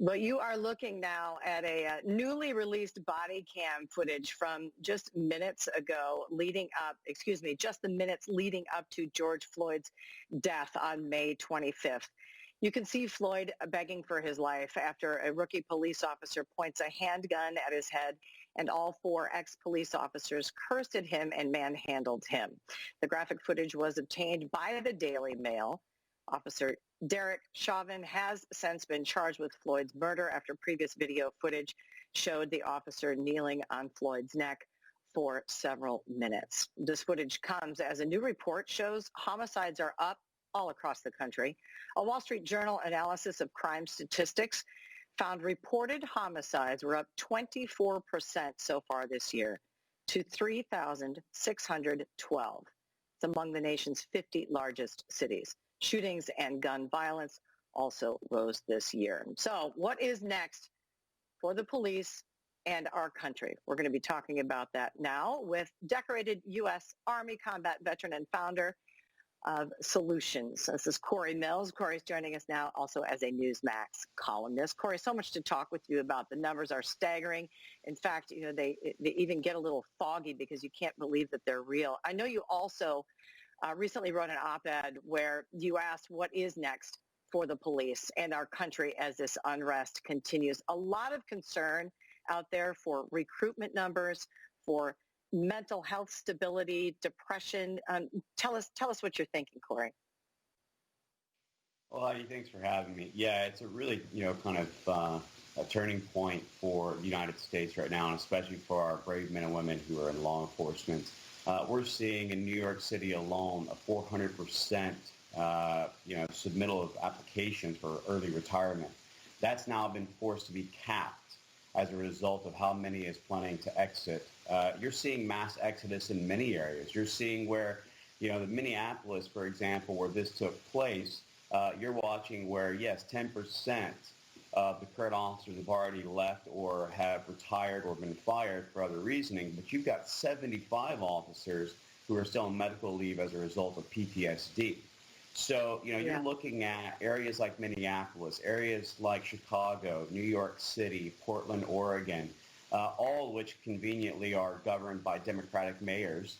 But you are looking now at a newly released body cam footage from just minutes ago just the minutes leading up to George Floyd's death on May 25th. You can see Floyd begging for his life after a rookie police officer points a handgun at his head, and all four ex-police officers cursed at him and manhandled him. The graphic footage was obtained by the Daily Mail. Officer Derek Chauvin has since been charged with Floyd's murder after previous video footage showed the officer kneeling on Floyd's neck for several minutes. This footage comes as a new report shows homicides are up all across the country. A Wall Street Journal analysis of crime statistics found reported homicides were up 24% so far this year to 3,612. It's among the nation's 50 largest cities. Shootings and gun violence also rose this year. So what is next for the police and our country? We're going to be talking about that now with decorated U.S. Army combat veteran and founder of Solutions. This is Cory Mills. Cory's joining us now also as a NewsMax columnist. Cory, so much to talk with you about. The numbers are staggering. In fact, they even get a little foggy because you can't believe that they're real. I know you also recently wrote an op-ed where you asked what is next for the police and our country as this unrest continues. A lot of concern out there for recruitment numbers, for mental health stability, depression. Tell us what you're thinking, Cory. Well, Heidi, thanks for having me. Yeah, it's a really, kind of a turning point for the United States right now, and especially for our brave men and women who are in law enforcement. We're seeing in New York City alone a 400% submittal of applications for early retirement. That's now been forced to be capped as a result of how many is planning to exit. You're seeing mass exodus in many areas. You're seeing where, the Minneapolis, for example, where this took place, you're watching where, yes, 10% of the current officers have already left or have retired or been fired for other reasoning, but you've got 75 officers who are still on medical leave as a result of PTSD. So, you're looking at areas like Minneapolis, areas like Chicago, New York City, Portland, Oregon, all which conveniently are governed by Democratic mayors.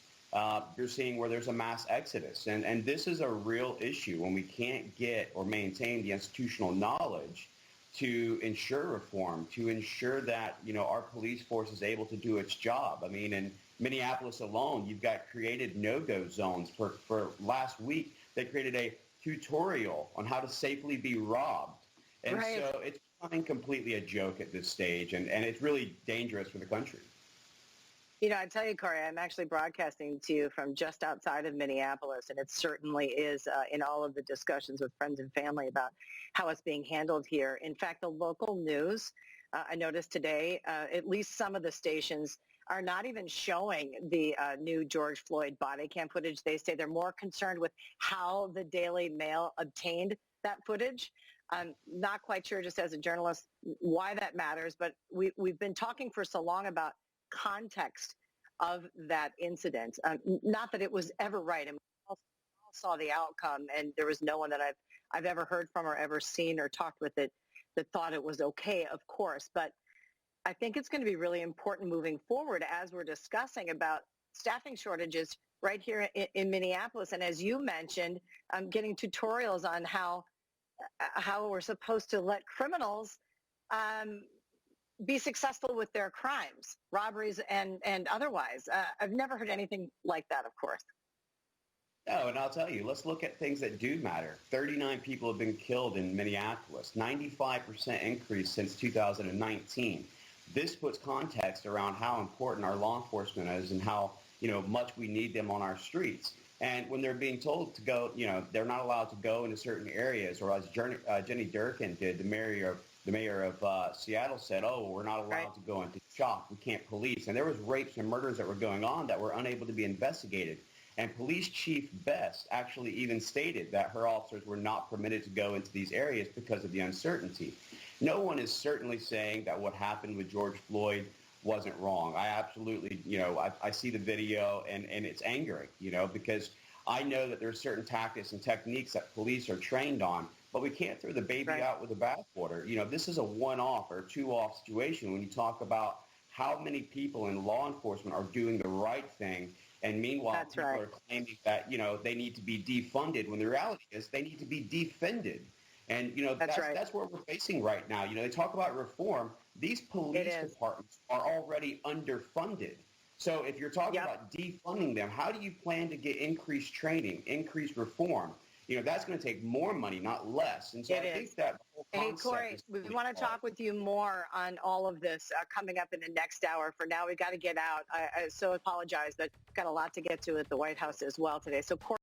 You're seeing where there's a mass exodus. And this is a real issue when we can't get or maintain the institutional knowledge to ensure reform, to ensure that, our police force is able to do its job. I mean, in Minneapolis alone, you've got created no-go zones. For last week, they created a tutorial on how to safely be robbed. And so it's becoming completely a joke at this stage, and it's really dangerous for the country. I tell you, Cory, I'm actually broadcasting to you from just outside of Minneapolis, and it certainly is in all of the discussions with friends and family about how it's being handled here. In fact, the local news, I noticed today, at least some of the stations are not even showing the new George Floyd body cam footage. They say they're more concerned with how the Daily Mail obtained that footage. I'm not quite sure, just as a journalist, why that matters, but we've been talking for so long about context of that incident. Not that it was ever right. I mean, we all saw the outcome, and there was no one that I've ever heard from or ever seen or talked with it that thought it was okay, of course. But I think it's going to be really important moving forward as we're discussing about staffing shortages right here in Minneapolis. And as you mentioned, getting tutorials on how we're supposed to let criminals be successful with their crimes, robberies and otherwise. I've never heard anything like that, of course. No, and I'll tell you, let's look at things that do matter. 39 people have been killed in Minneapolis, 95% increase since 2019. This puts context around how important our law enforcement is and how, much we need them on our streets. And when they're being told to go, they're not allowed to go into certain areas, or as Jenny Durkin did, the mayor of Seattle said, we're not allowed to go into shop. We can't police. And there was rapes and murders that were going on that were unable to be investigated. And Police Chief Best actually even stated that her officers were not permitted to go into these areas because of the uncertainty. No one is certainly saying that what happened with George Floyd wasn't wrong. I absolutely, I see the video and it's angering, because I know that there are certain tactics and techniques that police are trained on but we can't throw the baby Right. out with the bathwater. This is a one-off or two-off situation when you talk about how many people in law enforcement are doing the right thing, and meanwhile That's people right. are claiming that they need to be defunded when the reality is they need to be defended. And That's right. that's what we're facing right now. They talk about reform. These It police is. departments are already underfunded. So if you're talking Yep. about defunding them, how do you plan to get increased training, increased reform? That's going to take more money, not less. And so It I is. think that the whole Hey, concept Cory, is we really want to flawed. talk with you more on all of this coming up in the next hour. For now, we've got to get out. I so apologize, but got a lot to get to at the White House as well today. So, Cory.